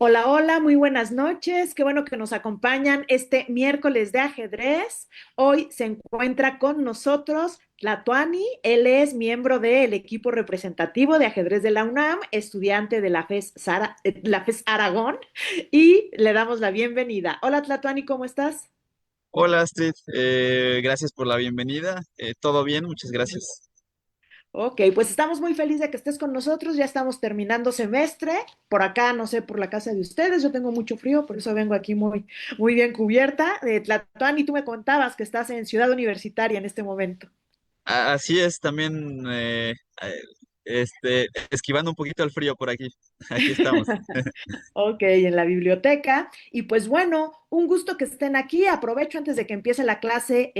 Hola, hola, muy buenas noches. Qué bueno que nos acompañan este miércoles de ajedrez. Hoy se encuentra con nosotros Tlatuani. Él es miembro del equipo representativo de ajedrez de la UNAM, estudiante de la FES Aragón, y le damos la bienvenida. Hola, Tlatuani, ¿cómo estás? Hola Astrid, gracias por la bienvenida. ¿Todo bien? Muchas gracias. Ok, pues estamos muy felices de que estés con nosotros. Ya estamos terminando semestre. Por acá, no sé, por la casa de ustedes. Yo tengo mucho frío, por eso vengo aquí muy bien cubierta. Tlatuani, tú me contabas que estás en Ciudad Universitaria en este momento. Así es, también esquivando un poquito el frío por aquí. Aquí estamos. Ok, en la biblioteca. Y pues bueno, un gusto que estén aquí. Aprovecho antes de que empiece la clase,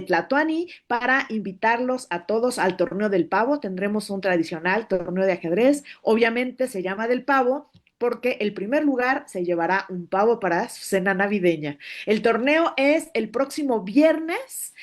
Tlatuani, para invitarlos a todos al torneo del pavo. Tendremos un tradicional torneo de ajedrez. Obviamente se llama del pavo porque el primer lugar se llevará un pavo para su cena navideña. El torneo es el próximo miércoles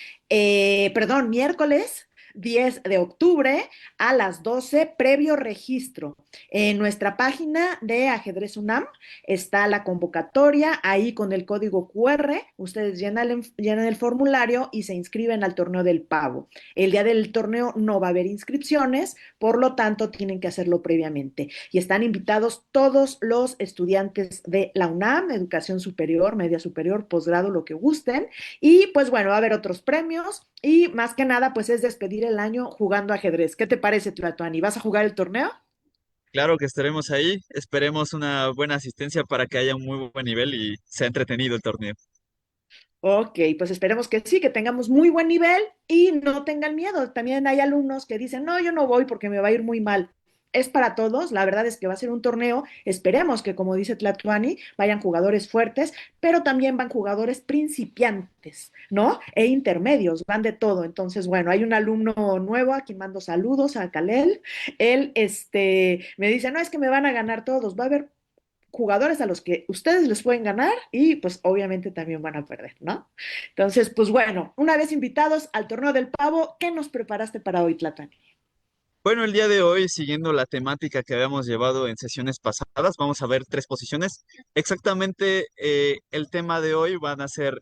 10 de octubre a las 12, previo registro. En nuestra página de Ajedrez UNAM está la convocatoria, ahí con el código QR, ustedes llenan el formulario y se inscriben al torneo del pavo. El día del torneo no va a haber inscripciones, por lo tanto tienen que hacerlo previamente. Y están invitados todos los estudiantes de la UNAM, educación superior, media superior, posgrado, lo que gusten. Y pues bueno, va a haber otros premios y más que nada pues es despedir el año jugando ajedrez. ¿Qué te parece, Tlatuani? ¿Vas a jugar el torneo? Claro que estaremos ahí. Esperemos una buena asistencia para que haya un muy buen nivel y sea entretenido el torneo. Ok, pues esperemos que sí, que tengamos muy buen nivel y no tengan miedo. También hay alumnos que dicen, no, yo no voy porque me va a ir muy mal. Es para todos, la verdad es que va a ser un torneo. Esperemos que, como dice Tlatuani, vayan jugadores fuertes, pero también van jugadores principiantes, ¿no? E intermedios, van de todo. Entonces, bueno, hay un alumno nuevo a quien mando saludos, a Kalel. Él, me dice, no, es que me van a ganar todos. Va a haber jugadores a los que ustedes les pueden ganar y pues obviamente también van a perder, ¿no? Entonces, pues bueno, una vez invitados al torneo del pavo, ¿qué nos preparaste para hoy, Tlatani? Bueno, el día de hoy, siguiendo la temática que habíamos llevado en sesiones pasadas, vamos a ver tres posiciones. Exactamente, el tema de hoy van a ser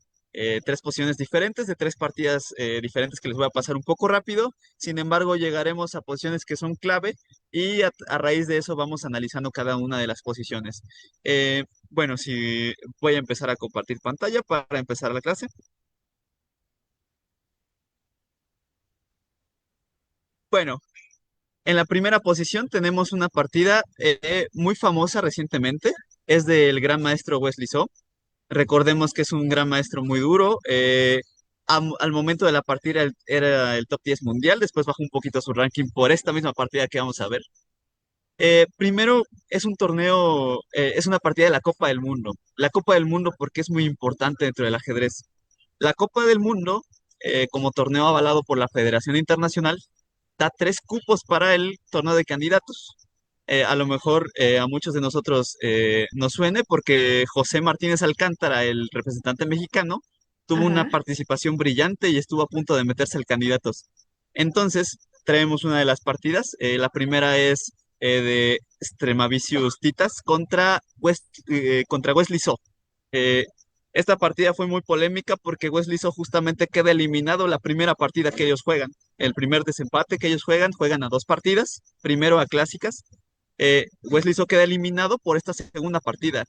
tres posiciones diferentes, de tres partidas diferentes que les voy a pasar un poco rápido. Sin embargo, llegaremos a posiciones que son clave y a raíz de eso vamos analizando cada una de las posiciones. Bueno, si voy a empezar a compartir pantalla para empezar la clase. Bueno, en la primera posición tenemos una partida muy famosa recientemente. Es del gran maestro Wesley So. Recordemos que es un gran maestro muy duro. Al momento de la partida era el top 10 mundial. Después bajó un poquito su ranking por esta misma partida que vamos a ver. Primero, es un torneo, es una partida de la Copa del Mundo. La Copa del Mundo porque es muy importante dentro del ajedrez. La Copa del Mundo, como torneo avalado por la Federación Internacional, da tres cupos para el torneo de candidatos. A lo mejor a muchos de nosotros nos suene porque José Martínez Alcántara, el representante mexicano, tuvo una Ajá. participación brillante y estuvo a punto de meterse al candidatos. Entonces, traemos una de las partidas. La primera es de Stremavicius Titas contra Wesley So. Eh, Esta partida fue muy polémica porque Wesley So justamente queda eliminado la primera partida que ellos juegan. El primer desempate que ellos juegan a dos partidas, primero a clásicas. Wesley So queda eliminado por esta segunda partida.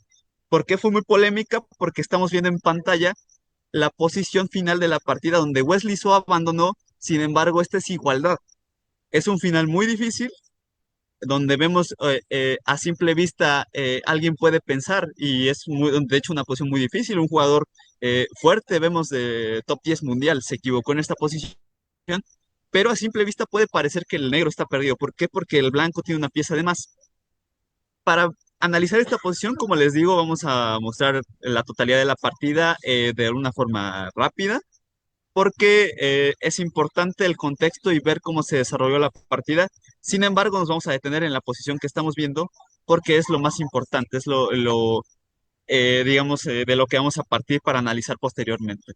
¿Por qué fue muy polémica? Porque estamos viendo en pantalla la posición final de la partida donde Wesley So abandonó, sin embargo, esta es igualdad. Es un final muy difícil donde vemos a simple vista alguien puede pensar y es de hecho una posición muy difícil, un jugador fuerte, vemos de top 10 mundial, se equivocó en esta posición, pero a simple vista puede parecer que el negro está perdido. ¿Por qué? Porque el blanco tiene una pieza de más. Para analizar esta posición, como les digo, vamos a mostrar la totalidad de la partida de una forma rápida, porque es importante el contexto y ver cómo se desarrolló la partida. Sin embargo, nos vamos a detener en la posición que estamos viendo, porque es lo más importante, es digamos, de lo que vamos a partir para analizar posteriormente.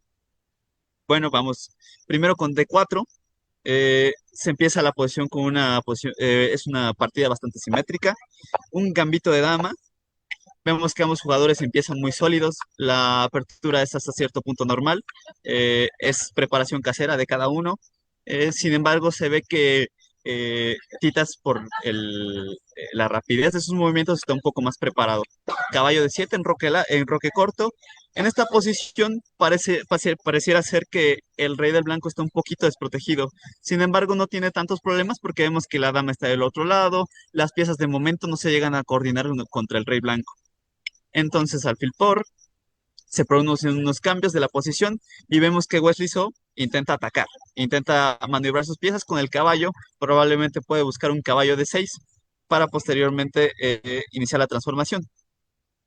Bueno, vamos primero con D4. Se empieza la posición con una posición, es una partida bastante simétrica. Un gambito de dama. Vemos que ambos jugadores empiezan muy sólidos. La apertura es hasta cierto punto normal. Es preparación casera de cada uno. Sin embargo, se ve que Titas, por la rapidez de sus movimientos, está un poco más preparado. Caballo de 7 en roque corto. En esta posición pareciera ser que el rey del blanco está un poquito desprotegido. Sin embargo, no tiene tantos problemas porque vemos que la dama está del otro lado. Las piezas de momento no se llegan a coordinar contra el rey blanco. Entonces, alfil por, se producen unos cambios de la posición y vemos que Wesley So intenta atacar, intenta maniobrar sus piezas con el caballo, probablemente puede buscar un caballo de 6 para posteriormente iniciar la transformación.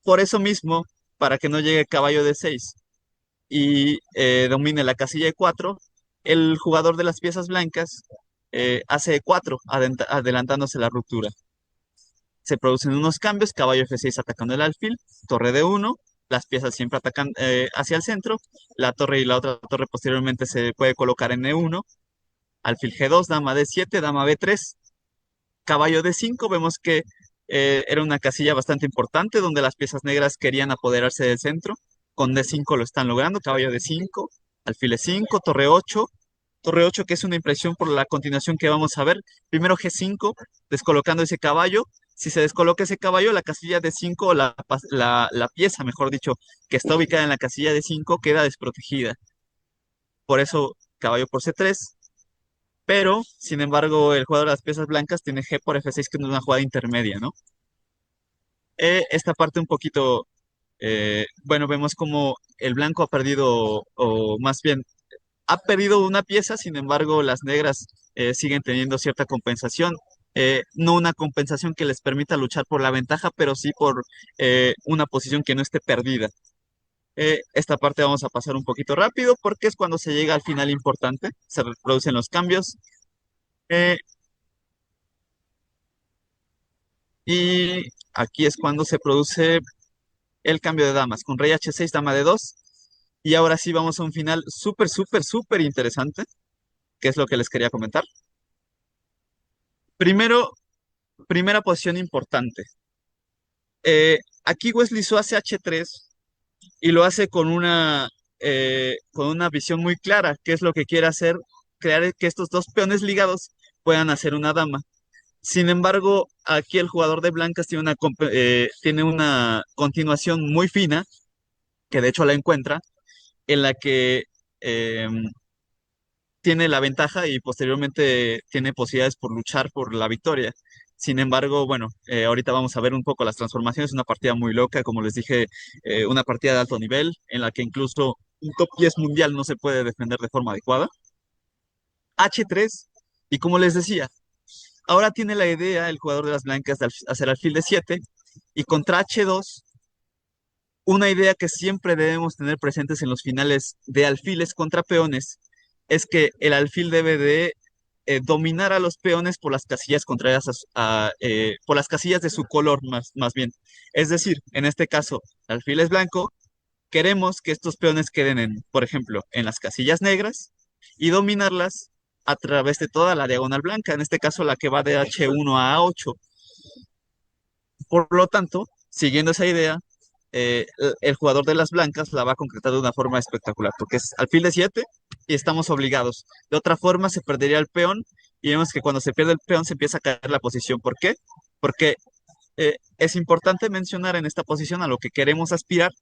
Por eso mismo, para que no llegue caballo de 6 y domine la casilla de 4, el jugador de las piezas blancas hace 4, adelantándose la ruptura. Se producen unos cambios, caballo F6 atacando el alfil, torre D1, las piezas siempre atacan hacia el centro, la torre y la otra torre posteriormente se puede colocar en E1, alfil G2, dama D7, dama B3, caballo D5, vemos que era una casilla bastante importante donde las piezas negras querían apoderarse del centro, con D5 lo están logrando, caballo D5, alfil E5, torre 8 que es una impresión por la continuación que vamos a ver, primero G5, descolocando ese caballo, si se descoloca ese caballo, la casilla D5, la pieza, mejor dicho, que está ubicada en la casilla D5 queda desprotegida, por eso caballo por C3, pero, sin embargo, el jugador de las piezas blancas tiene G por F6, que no es una jugada intermedia, ¿no? Esta parte un poquito, bueno, vemos como el blanco ha perdido, o más bien, ha perdido una pieza, sin embargo, las negras siguen teniendo cierta compensación. No una compensación que les permita luchar por la ventaja, pero sí por una posición que no esté perdida. Esta parte vamos a pasar un poquito rápido porque es cuando se llega al final importante, se reproducen los cambios. Eh, Y aquí es cuando se produce el cambio de damas, con rey H6, dama D2. Y ahora sí vamos a un final súper, súper, súper interesante, que es lo que les quería comentar. Primero, primera posición importante. Aquí Wesley So hace H3 y lo hace con una visión muy clara, que es lo que quiere hacer, crear que estos dos peones ligados puedan hacer una dama. Sin embargo, aquí el jugador de blancas tiene una continuación muy fina, que de hecho la encuentra, en la que eh, tiene la ventaja y posteriormente tiene posibilidades por luchar por la victoria. Sin embargo, bueno, ahorita vamos a ver un poco las transformaciones, una partida muy loca, como les dije, una partida de alto nivel, en la que incluso un top 10 mundial no se puede defender de forma adecuada. H3, y como les decía, ahora tiene la idea el jugador de las blancas de hacer alfil de 7 y contra H2, una idea que siempre debemos tener presentes en los finales de alfiles contra peones es que el alfil debe de dominar a los peones por las casillas contrarias por las casillas de su color más bien. Es decir, en este caso, el alfil es blanco, queremos que estos peones queden por ejemplo, en las casillas negras y dominarlas a través de toda la diagonal blanca, en este caso la que va de H1 a A8. Por lo tanto, siguiendo esa idea, el jugador de las blancas la va a concretar de una forma espectacular, porque es alfil de 7 y estamos obligados. De otra forma, se perdería el peón y vemos que cuando se pierde el peón se empieza a caer la posición. ¿Por qué? Porque es importante mencionar en esta posición a lo que queremos aspirar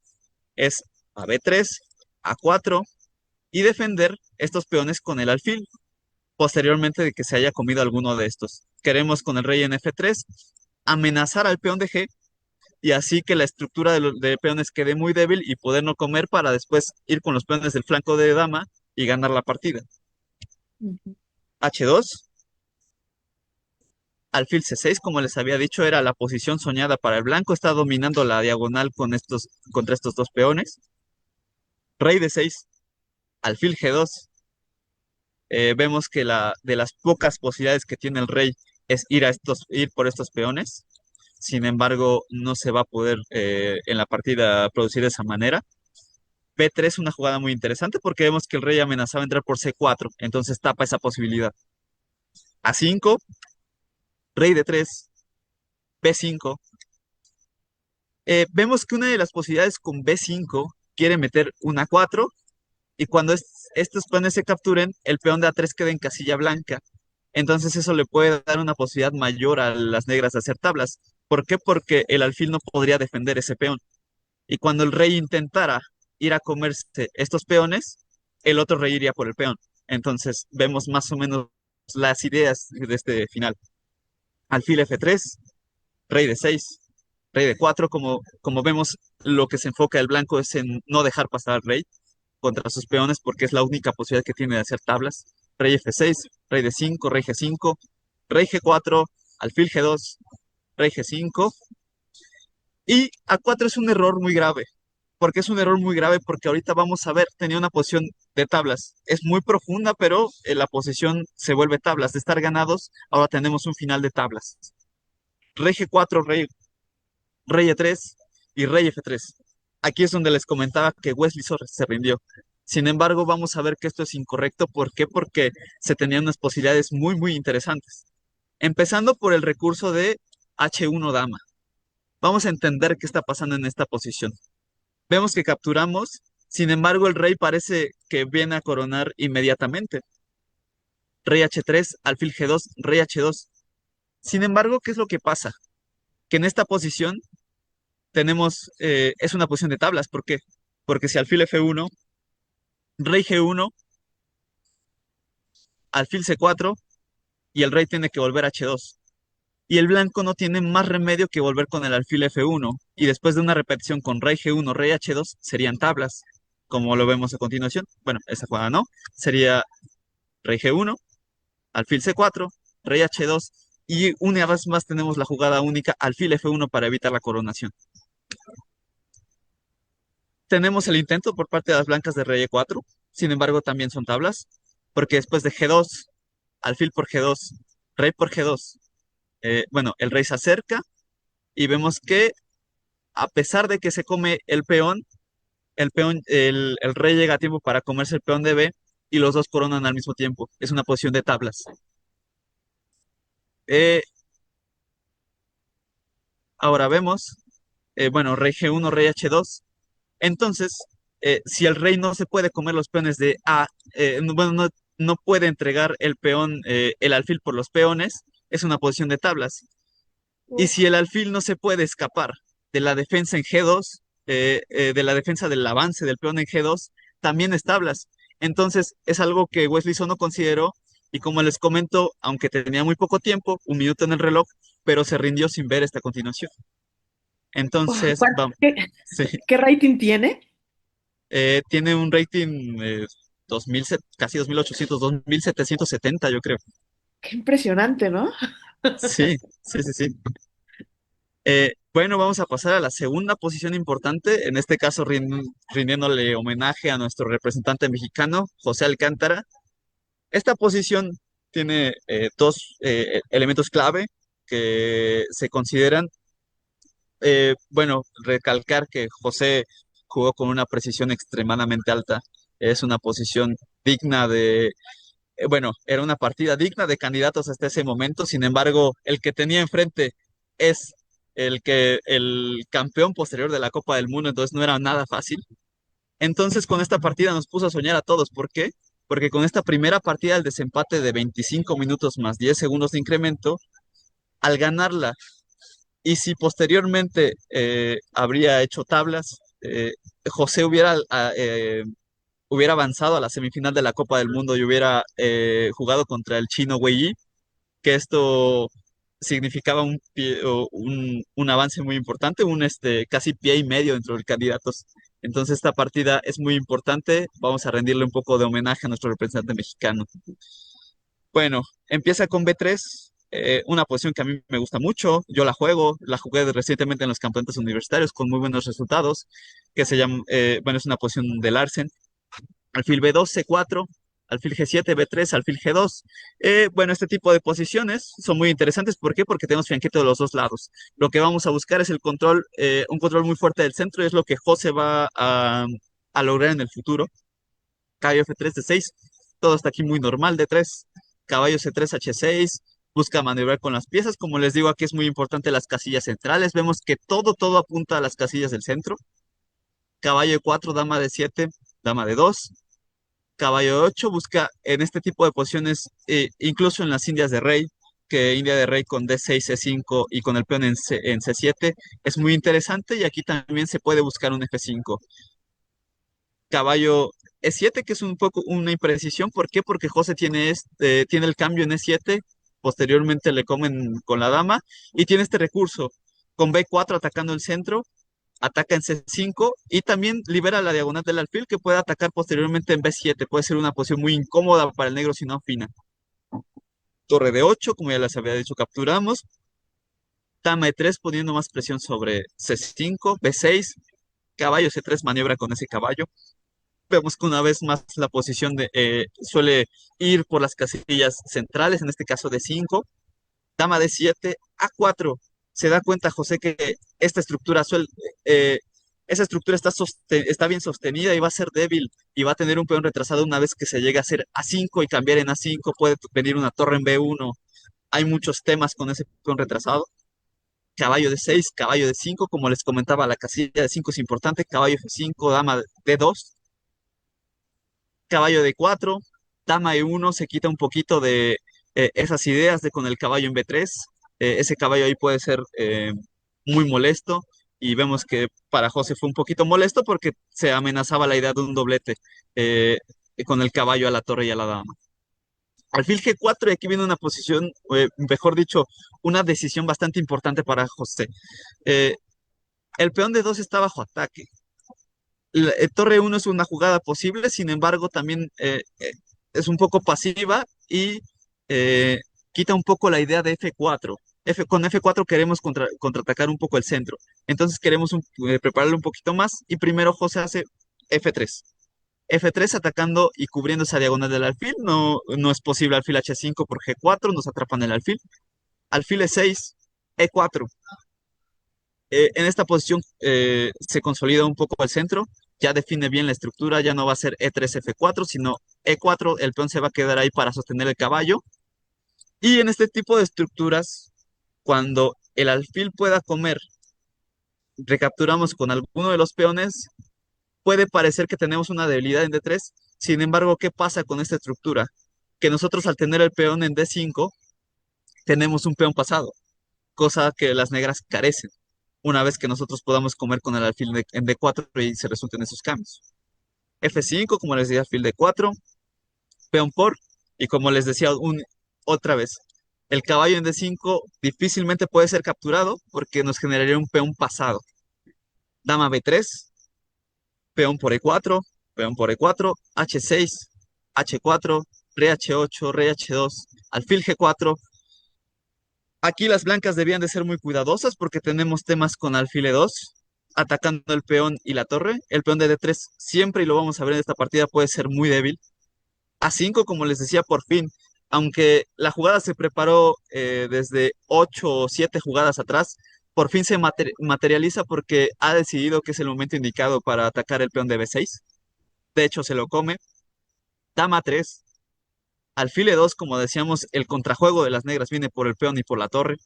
es a B3, A4 y defender estos peones con el alfil, posteriormente de que se haya comido alguno de estos. Queremos con el rey en F3 amenazar al peón de G y así que la estructura de peones quede muy débil y poder no comer para después ir con los peones del flanco de dama y ganar la partida. Ujú. H2, alfil C6, como les había dicho, era la posición soñada para el blanco, está dominando la diagonal contra estos dos peones. Rey D6, alfil G2. Vemos que de las pocas posibilidades que tiene el rey es ir por estos peones. Sin embargo, no se va a poder en la partida producir de esa manera. B3 es una jugada muy interesante porque vemos que el rey amenazaba entrar por C4, entonces tapa esa posibilidad. A5, rey D3, B5. Vemos que una de las posibilidades con B5 quiere meter un A4 y cuando estos peones se capturen, el peón de A3 queda en casilla blanca. Entonces eso le puede dar una posibilidad mayor a las negras de hacer tablas. ¿Por qué? Porque el alfil no podría defender ese peón. Y cuando el rey intentara ir a comerse estos peones, el otro rey iría por el peón. Entonces vemos más o menos las ideas de este final. Alfil F3, rey de 6, rey de 4, como vemos, lo que se enfoca el blanco es en no dejar pasar al rey contra sus peones porque es la única posibilidad que tiene de hacer tablas. Rey F6, rey de 5, rey G5, rey G4, alfil G2, rey G5. Y A4 es un error muy grave. ¿Por qué es un error muy grave? Porque ahorita vamos a ver, tenía una posición de tablas. Es muy profunda, pero la posición se vuelve tablas. De estar ganados, ahora tenemos un final de tablas. Rey G4, rey E3 y rey F3. Aquí es donde les comentaba que Wesley se rindió. Sin embargo, vamos a ver que esto es incorrecto. ¿Por qué? Porque se tenían unas posibilidades muy, muy interesantes. Empezando por el recurso de H1 dama. Vamos a entender qué está pasando en esta posición. Vemos que capturamos, sin embargo, el rey parece que viene a coronar inmediatamente. Rey H3, alfil G2, rey H2. Sin embargo, ¿qué es lo que pasa? Que en esta posición es una posición de tablas. ¿Por qué? Porque si alfil F1, rey G1, alfil C4 y el rey tiene que volver a H2. Y el blanco no tiene más remedio que volver con el alfil F1. Y después de una repetición con rey G1, rey H2, serían tablas, como lo vemos a continuación. Bueno, esa jugada no. Sería rey G1, alfil C4, rey H2. Y una vez más tenemos la jugada única, alfil F1 para evitar la coronación. Tenemos el intento por parte de las blancas de rey E4. Sin embargo, también son tablas. Porque después de G2, alfil por G2, rey por G2. Bueno, el rey se acerca y vemos que a pesar de que se come el rey llega a tiempo para comerse el peón de B y los dos coronan al mismo tiempo. Es una posición de tablas. Eh, Ahora vemos, bueno, rey G1, rey H2. Entonces, si el rey no se puede comer los peones de A, bueno, no puede entregar el peón, el alfil por los peones, es una posición de tablas. Y Uf. si el alfil no se puede escapar de la defensa en G2, de la defensa del avance del peón en G2, también es tablas. Entonces es algo que Wesley no consideró y como les comento, aunque tenía muy poco tiempo, un minuto en el reloj, pero se rindió sin ver esta continuación. Entonces, vamos, ¿Qué, sí, qué rating tiene? tiene un rating 2000, casi 2800, 2770, yo creo. Qué impresionante, ¿no? Sí, sí, sí, sí. Bueno, vamos a pasar a la segunda posición importante, en este caso rindiéndole homenaje a nuestro representante mexicano, José Alcántara. Esta posición tiene dos elementos clave que se consideran. Bueno, recalcar que José jugó con una precisión extremadamente alta. Es una posición digna bueno, era una partida digna de candidatos hasta ese momento. Sin embargo, el que tenía enfrente es el campeón posterior de la Copa del Mundo, entonces no era nada fácil. Entonces, con esta partida nos puso a soñar a todos. ¿Por qué? Porque con esta primera partida, el desempate de 25 minutos más 10 segundos de incremento, al ganarla, y si posteriormente habría hecho tablas, José hubiera avanzado a la semifinal de la Copa del Mundo y hubiera jugado contra el chino Wei Yi, que esto significaba un avance muy importante, casi pie y medio dentro de candidatos. Entonces esta partida es muy importante, vamos a rendirle un poco de homenaje a nuestro representante mexicano. Bueno, empieza con B3, una posición que a mí me gusta mucho, yo la juego, la jugué recientemente en los campeonatos universitarios con muy buenos resultados, que se llama, bueno, es una posición de Larsen. Alfil B2, C4, alfil G7, B3, alfil G2. Bueno, este tipo de posiciones son muy interesantes. ¿Por qué? Porque tenemos fianquete de los dos lados. Lo que vamos a buscar es el control, un control muy fuerte del centro y es lo que José va a lograr en el futuro. Caballo F3, D6, todo está aquí muy normal, D3, caballo C3, H6, busca maniobrar con las piezas. Como les digo, aquí es muy importante las casillas centrales. Vemos que todo apunta a las casillas del centro. Caballo E4, dama D7, dama D2. Caballo 8 busca en este tipo de posiciones, incluso en las indias de rey, que India de rey con D6, C5 y con el peón en C7 es muy interesante y aquí también se puede buscar un F5. Caballo E7, que es un poco una imprecisión. ¿Por qué? Porque José tiene el cambio en E7, posteriormente le comen con la dama y tiene este recurso con B4 atacando el centro, ataca en C5 y también libera la diagonal del alfil que puede atacar posteriormente en B7. Puede ser una posición muy incómoda para el negro si no afina. Torre de 8, como ya les había dicho, capturamos. Dama E3 poniendo más presión sobre C5, B6, caballo C3 maniobra con ese caballo. Vemos que una vez más la posición suele ir por las casillas centrales, en este caso D5, dama D7, A4. Se da cuenta José que esta estructura eh, esa estructura está bien sostenida y va a ser débil y va a tener un peón retrasado una vez que se llegue a hacer A5 y cambiar en A5, puede venir una torre en B1. Hay muchos temas con ese peón retrasado. Caballo D6, caballo D5, como les comentaba, la casilla D5 es importante, caballo F5, dama D2, caballo D4, dama E1, se quita un poquito de esas ideas de con el caballo en B3. Ese caballo ahí puede ser muy molesto y vemos que para José fue un poquito molesto porque se amenazaba la idea de un doblete eh, con el caballo a la torre y a la dama. Alfil G4 y aquí viene una posición, mejor dicho, una decisión bastante importante para José. Eh, el peón de 2 está bajo ataque. Torre 1 es una jugada posible, sin embargo, también es un poco pasiva y eh, quita un poco la idea de F4. Con F4 queremos contraatacar un poco el centro. Entonces queremos prepararlo un poquito más y primero José hace F3. F3 atacando y cubriendo esa diagonal del alfil. No es posible alfil H5 por G4, nos atrapan el alfil. Alfil E6, E4. En esta posición se consolida un poco el centro, ya define bien la estructura, ya no va a ser E3, F4, sino E4, el peón se va a quedar ahí para sostener el caballo. Y en este tipo de estructuras, cuando el alfil pueda comer, recapturamos con alguno de los peones, puede parecer que tenemos una debilidad en D3, sin embargo, ¿qué pasa con esta estructura? Que nosotros al tener el peón en D5, tenemos un peón pasado, cosa que las negras carecen una vez que nosotros podamos comer con el alfil en D4 y se resulten esos cambios. F5, como les decía, alfil D4, peón por, y como les decía otra vez, el caballo en D5 difícilmente puede ser capturado porque nos generaría un peón pasado. Dama B3, peón por E4, peón por E4, H6, H4, rey H8, rey H2, alfil G4. Aquí las blancas debían de ser muy cuidadosas porque tenemos temas con alfil E2, atacando el peón y la torre. El peón de D3 siempre, y lo vamos a ver en esta partida, puede ser muy débil. A5, como les decía, por fin, aunque la jugada se preparó desde 8 o 7 jugadas atrás, por fin se materializa porque ha decidido que es el momento indicado para atacar el peón de B6. De hecho, se lo come. Dama 3, alfil E2, como decíamos, el contrajuego de las negras viene por el peón y por la torre.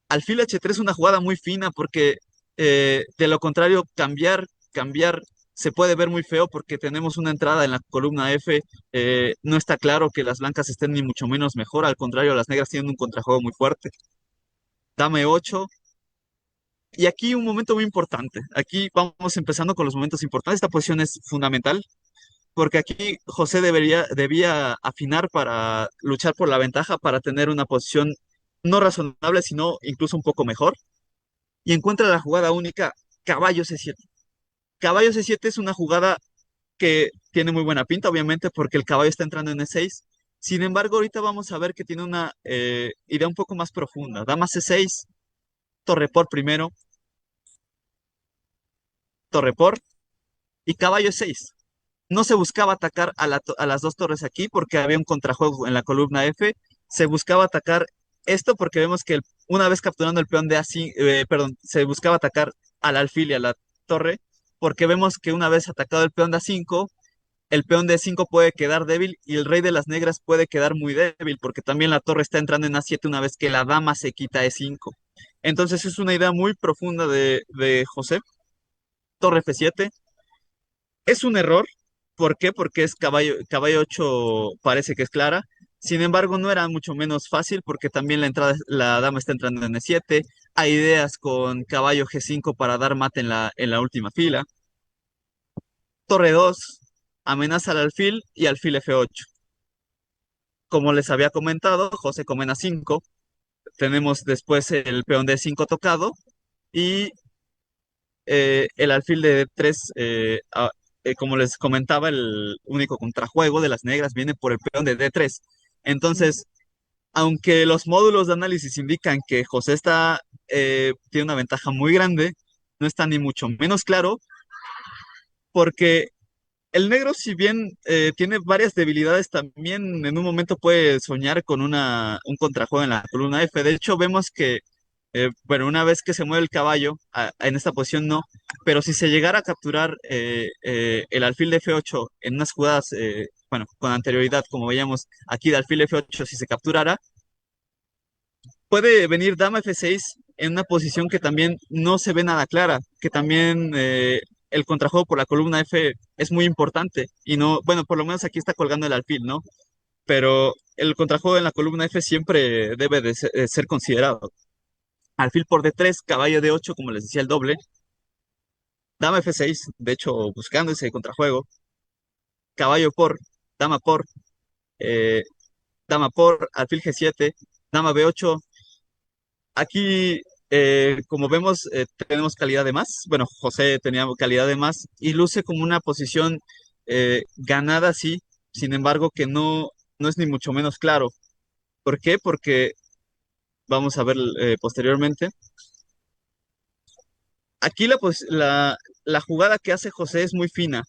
Alfil H3 es una jugada muy fina porque de lo contrario, cambiar se puede ver muy feo porque tenemos una entrada en la columna F. No está claro que las blancas estén ni mucho menos mejor. Al contrario, las negras tienen un contrajuego muy fuerte. Dama E8. Y aquí un momento muy importante. Aquí vamos empezando con los momentos importantes. Esta posición es fundamental porque aquí José debía afinar para luchar por la ventaja, para tener una posición no razonable, sino incluso un poco mejor, y encuentra la jugada única caballo C7. Caballo C7 es una jugada que tiene muy buena pinta, obviamente, porque el caballo está entrando en E6. Sin embargo, ahorita vamos a ver que tiene una idea un poco más profunda. Dama C6, torre por primero, torre por y caballo E6. No se buscaba atacar a las dos torres aquí porque había un contrajuego en la columna F. Se buscaba atacar esto porque vemos que una vez capturando el peón de A5, perdón, se buscaba atacar al alfil y a la torre porque vemos que una vez atacado el peón de A5, el peón de E5 puede quedar débil y el rey de las negras puede quedar muy débil porque también la torre está entrando en A7 una vez que la dama se quita E5. Entonces es una idea muy profunda de José. Torre F7. Es un error. ¿Por qué? Porque es caballo 8 parece que es clara. Sin embargo, no era mucho menos fácil porque también la dama está entrando en E7. Hay ideas con caballo G5 para dar mate en la última fila. Torre 2 amenaza al alfil y alfil F8. Como les había comentado, José Comena 5. Tenemos después el peón de 5 tocado y el alfil de 3, como les comentaba, el único contrajuego de las negras viene por el peón de D3. Entonces, aunque los módulos de análisis indican que José tiene una ventaja muy grande, no está ni mucho menos claro, porque el negro, si bien tiene varias debilidades, también en un momento puede soñar con un contrajuego en la columna F. De hecho, vemos que, bueno, una vez que se mueve el caballo, en esta posición no, pero si se llegara a capturar el alfil de F8 en unas jugadas, bueno, con anterioridad, como veíamos aquí de alfil F8, si se capturara, puede venir dama F6 en una posición que también no se ve nada clara, que también el contrajuego por la columna F es muy importante y no, bueno, por lo menos aquí está colgando el alfil, ¿no? Pero el contrajuego en la columna F siempre debe de ser considerado. Alfil por D3, caballo D8, como les decía, el doble. Dama F6, de hecho, buscando ese contrajuego. Caballo por, dama por, eh, dama por, alfil G7, dama B8. Aquí, como vemos, tenemos calidad de más. Bueno, José tenía calidad de más y luce como una posición ganada, sí, sin embargo, que no es ni mucho menos claro. ¿Por qué? Porque vamos a ver posteriormente. Aquí la jugada que hace José es muy fina,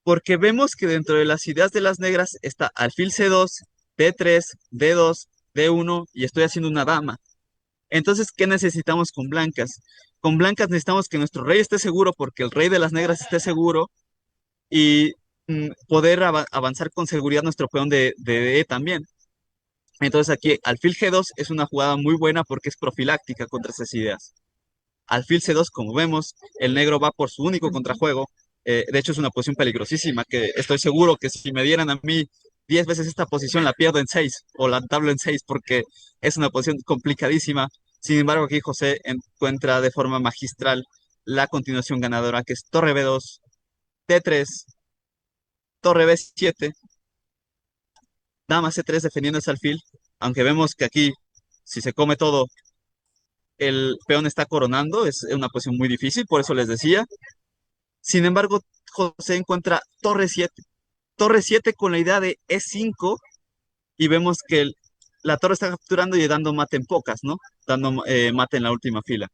porque vemos que dentro de las ideas de las negras está alfil C2, D3, D2, D1 y estoy haciendo una dama. Entonces, ¿qué necesitamos con blancas? Con blancas necesitamos que nuestro rey esté seguro porque el rey de las negras esté seguro y poder avanzar con seguridad nuestro peón de E también. Entonces aquí alfil G2 es una jugada muy buena porque es profiláctica contra esas ideas. Alfil C2, como vemos, el negro va por su único contrajuego. De hecho, es una posición peligrosísima que estoy seguro que si me dieran a mí 10 veces esta posición la pierdo en 6 o la tablo en 6 porque es una posición complicadísima. Sin embargo, aquí José encuentra de forma magistral la continuación ganadora, que es torre B2, D3, torre B7, dama C3 defendiendo ese alfil, aunque vemos que aquí, si se come todo, el peón está coronando, es una posición muy difícil, por eso les decía. Sin embargo, José encuentra torre 7 con la idea de E5 y vemos que la torre está capturando y dando mate en pocas, ¿no? Dando mate en la última fila,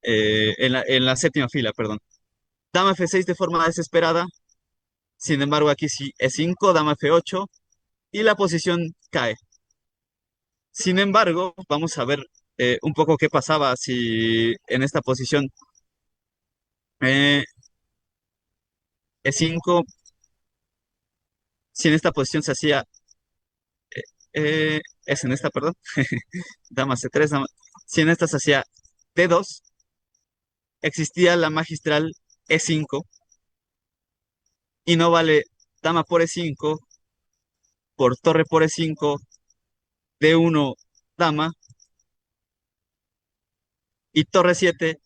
en la séptima fila, perdón. Dama F6 de forma desesperada, sin embargo aquí sí E5, dama F8 y la posición cae. Sin embargo, vamos a ver un poco qué pasaba si en esta posición eh, E5, si en esta posición se hacía, es en esta, perdón, dama C3, si en esta se hacía D2, existía la magistral E5 y no vale dama por E5, por torre por E5, D1 dama y torre 7,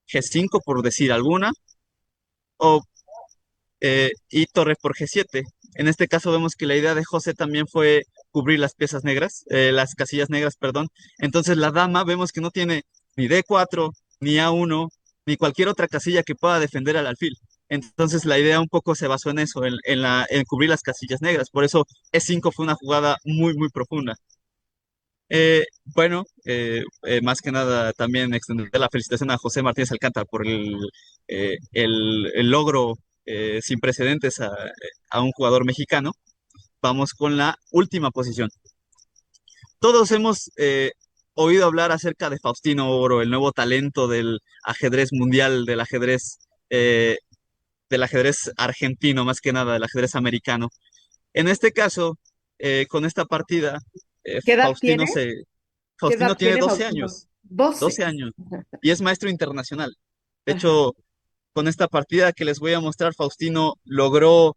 G5 por decir alguna, o y torre por G7. En este caso vemos que la idea de José también fue cubrir las piezas negras, las casillas negras, perdón. Entonces la dama vemos que no tiene ni D4, ni A1, ni cualquier otra casilla que pueda defender al alfil. Entonces la idea un poco se basó en eso, en cubrir las casillas negras. Por eso E5 fue una jugada muy, muy profunda. Bueno, más que nada también extender la felicitación a José Martínez Alcántara por el logro sin precedentes a un jugador mexicano. Vamos con la última posición. Todos hemos oído hablar acerca de Faustino Oro, el nuevo talento del ajedrez mundial, eh, del ajedrez argentino, más que nada, del ajedrez americano. En este caso, con esta partida, eh, ¿Qué edad Faustino tiene? se, ¿Qué Faustino edad tiene tiene 12 Faustino? años, 12 12. años, y es maestro internacional. De Ajá. hecho, con esta partida que les voy a mostrar, Faustino logró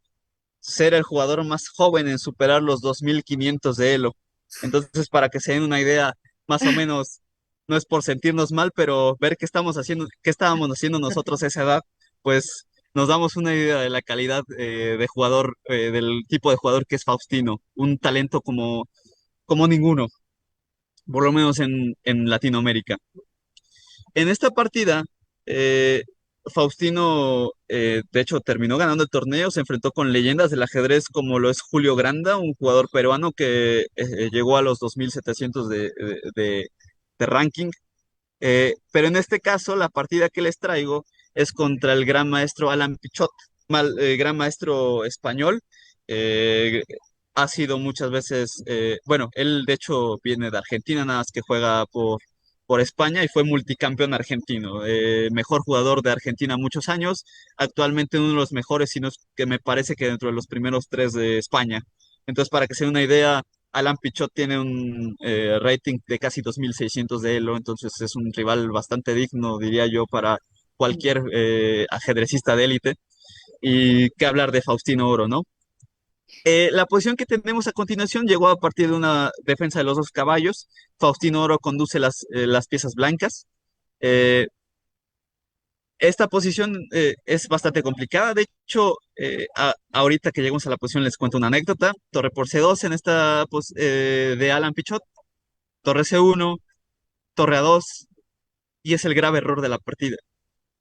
ser el jugador más joven en superar los 2500 de Elo. Entonces, para que se den una idea, más o menos, no es por sentirnos mal, pero ver qué estamos haciendo, qué estábamos haciendo nosotros a esa edad, pues nos damos una idea de la calidad de jugador, del tipo de jugador que es Faustino, un talento como ninguno, por lo menos en Latinoamérica. En esta partida, eh, Faustino, de hecho, terminó ganando el torneo, se enfrentó con leyendas del ajedrez como lo es Julio Granda, un jugador peruano que llegó a los 2700 de ranking. Pero en este caso, la partida que les traigo es contra el gran maestro Alan Pichot, gran maestro español. eh, ha sido muchas veces, bueno, él de hecho viene de Argentina, nada más que juega por España y fue multicampeón argentino, mejor jugador de Argentina muchos años, actualmente uno de los mejores, sino que me parece que dentro de los primeros tres de España. Entonces, para que se den una idea, Alan Pichot tiene un rating de casi 2600 de Elo, entonces es un rival bastante digno, diría yo, para cualquier ajedrecista de élite. Y qué hablar de Faustino Oro, ¿no? La posición que tenemos a continuación llegó a partir de una defensa de los dos caballos. Faustino Oro conduce las piezas blancas. Eh, esta posición es bastante complicada. De hecho, ahorita que llegamos a la posición les cuento una anécdota. Torre por C2 en de Alan Pichot. Torre C1, torre A2, y es el grave error de la partida.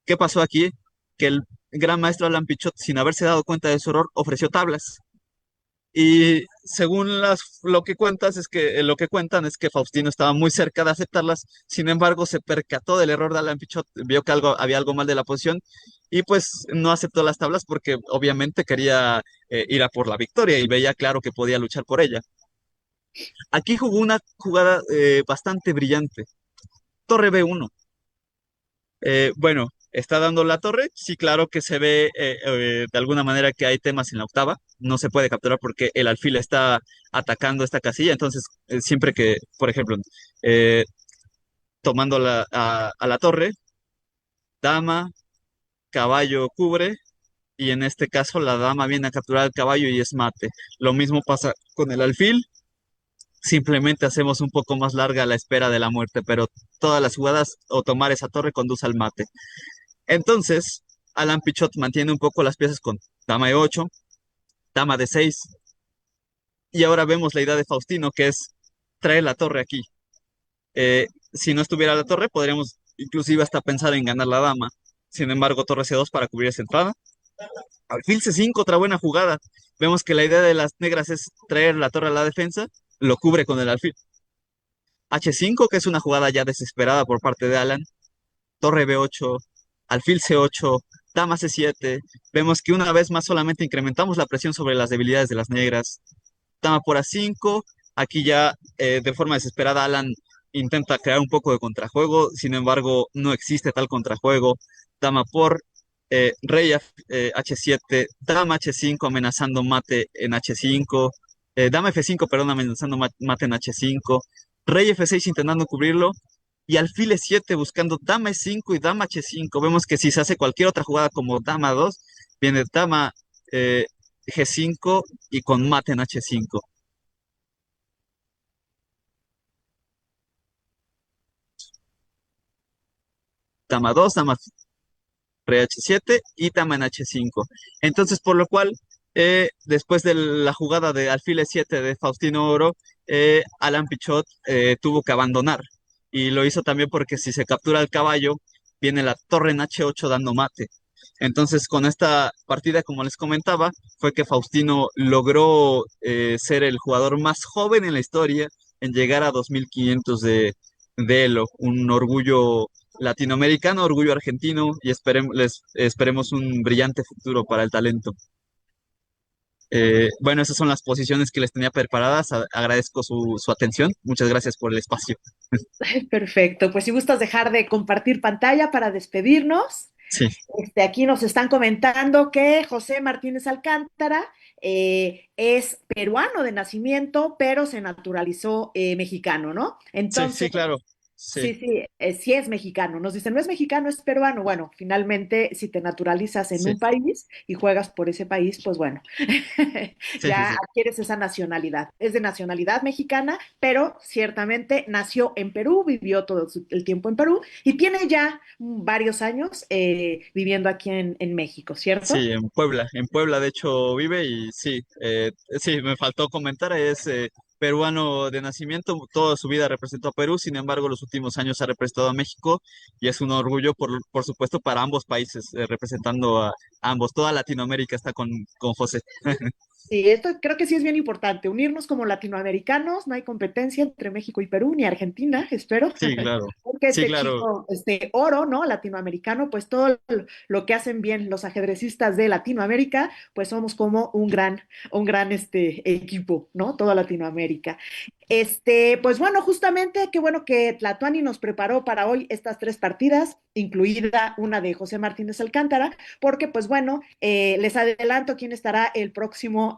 ¿Qué pasó aquí? Que el gran maestro Alan Pichot, sin haberse dado cuenta de su error, ofreció tablas. Y según lo que cuentas es que lo que cuentan es que Faustino estaba muy cerca de aceptarlas, sin embargo se percató del error de Alan Pichot, vio que había algo mal de la posición y pues no aceptó las tablas porque obviamente quería ir a por la victoria y veía claro que podía luchar por ella. Aquí jugó una jugada bastante brillante. Torre B1. Bueno, está dando la torre. Sí, claro que se ve de alguna manera que hay temas en la octava. No se puede capturar porque el alfil está atacando esta casilla. Entonces, siempre que, por ejemplo, eh, tomando a la torre, dama, caballo cubre. Y en este caso, la dama viene a capturar al caballo y es mate. Lo mismo pasa con el alfil. Simplemente hacemos un poco más larga la espera de la muerte, pero todas las jugadas o tomar esa torre conduce al mate. Entonces, Alan Pichot mantiene un poco las piezas con dama de 8, dama de 6, y ahora vemos la idea de Faustino, que es traer la torre aquí. Si no estuviera la torre, podríamos inclusive hasta pensar en ganar la dama. Sin embargo, torre C2 para cubrir esa entrada. Alfil C5, otra buena jugada. Vemos que la idea de las negras es traer la torre a la defensa, lo cubre con el alfil. H5, que es una jugada ya desesperada por parte de Alan. Torre B8, alfil C8, dama C7. Vemos que una vez más solamente incrementamos la presión sobre las debilidades de las negras. Dama por A5, aquí ya de forma desesperada Alan intenta crear un poco de contrajuego, sin embargo no existe tal contrajuego. Dama por rey H7, dama H5 amenazando mate en H5, dama F5, perdón, amenazando mate en H5, rey F6 intentando cubrirlo, y alfil E7 buscando dama E5 y dama H5. Vemos que si se hace cualquier otra jugada como dama 2, viene dama eh, G5 y con mate en H5. Dama 2, dama rey H7 y dama en H5. Entonces, por lo cual, Después de la jugada de alfil E7 de Faustino Oro, Alan Pichot tuvo que abandonar. Y lo hizo también porque si se captura el caballo, viene la torre en H8 dando mate. Entonces, con esta partida, como les comentaba, fue que Faustino logró ser el jugador más joven en la historia en llegar a 2500 de Elo, un orgullo latinoamericano, orgullo argentino y esperemos un brillante futuro para el talento. Bueno, esas son las posiciones que les tenía preparadas. Agradezco su atención. Muchas gracias por el espacio. Perfecto, pues si gustas dejar de compartir pantalla para despedirnos. Sí, Aquí nos están comentando que José Martínez Alcántara es peruano de nacimiento, pero se naturalizó mexicano, ¿no? sí, Entonces, sí, claro. Sí, sí, sí, sí es mexicano. Nos dicen, no es mexicano, es peruano. Bueno, finalmente, si te naturalizas en sí, un país y juegas por ese país, pues bueno, sí, sí, ya sí. adquieres esa nacionalidad. Es de nacionalidad mexicana, pero ciertamente nació en Perú, vivió todo el tiempo en Perú y tiene ya varios años viviendo aquí en México, ¿cierto? Sí, en Puebla de hecho vive y sí, sí, me faltó comentar, es peruano de nacimiento, toda su vida representó a Perú, sin embargo los últimos años ha representado a México y es un orgullo por supuesto para ambos países, representando a ambos, toda Latinoamérica está con José. Sí, esto creo que sí es bien importante, unirnos como latinoamericanos, no hay competencia entre México y Perú, ni Argentina, espero, Sí, claro, porque sí, este claro, chico, este oro, ¿no? Latinoamericano, pues todo lo que hacen bien los ajedrecistas de Latinoamérica, pues somos como un gran equipo, ¿no? Toda Latinoamérica. Pues bueno, justamente, qué bueno que Tlatuani nos preparó para hoy estas tres partidas, incluida una de José Martínez Alcántara, porque pues bueno, les adelanto quién estará el próximo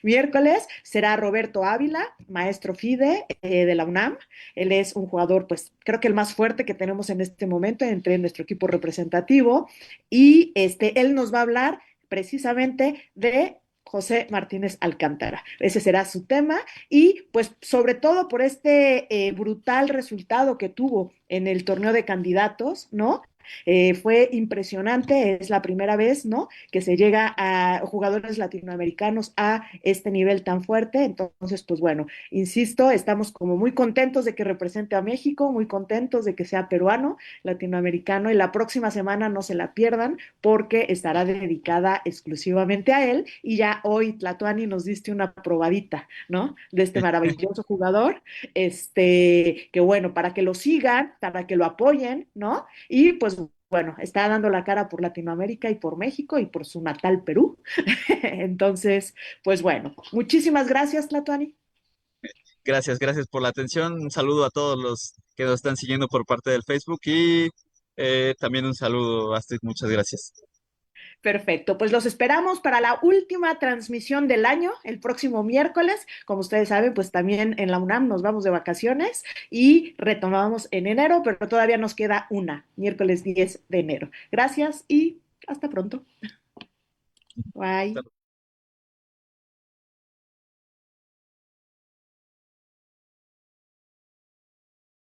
miércoles. Será Roberto Ávila, maestro FIDE de la UNAM. Él es un jugador, pues creo que el más fuerte que tenemos en este momento entre nuestro equipo representativo. Y él nos va a hablar precisamente de José Martínez Alcántara. Ese será su tema y pues sobre todo por este brutal resultado que tuvo en el torneo de candidatos, ¿no? Fue impresionante, es la primera vez, ¿no? Que se llega a jugadores latinoamericanos a este nivel tan fuerte. Entonces, pues bueno, insisto, estamos como muy contentos de que represente a México, muy contentos de que sea peruano, latinoamericano, y la próxima semana no se la pierdan porque estará dedicada exclusivamente a él. Y ya hoy, Tlatuani, nos diste una probadita, ¿no? De este sí, maravilloso jugador, que bueno, para que lo sigan, para que lo apoyen, ¿no? Y pues bueno, está dando la cara por Latinoamérica y por México y por su natal Perú. Entonces, pues bueno, muchísimas gracias, Tlatuani. gracias, gracias por la atención, un saludo a todos los que nos están siguiendo por parte del Facebook y también un saludo, Astrid, muchas gracias. Perfecto, pues los esperamos para la última transmisión del año, el próximo miércoles. Como ustedes saben, pues también en la UNAM nos vamos de vacaciones y retomamos en enero, pero todavía nos queda una, miércoles 10 de enero. Gracias y hasta pronto. Bye.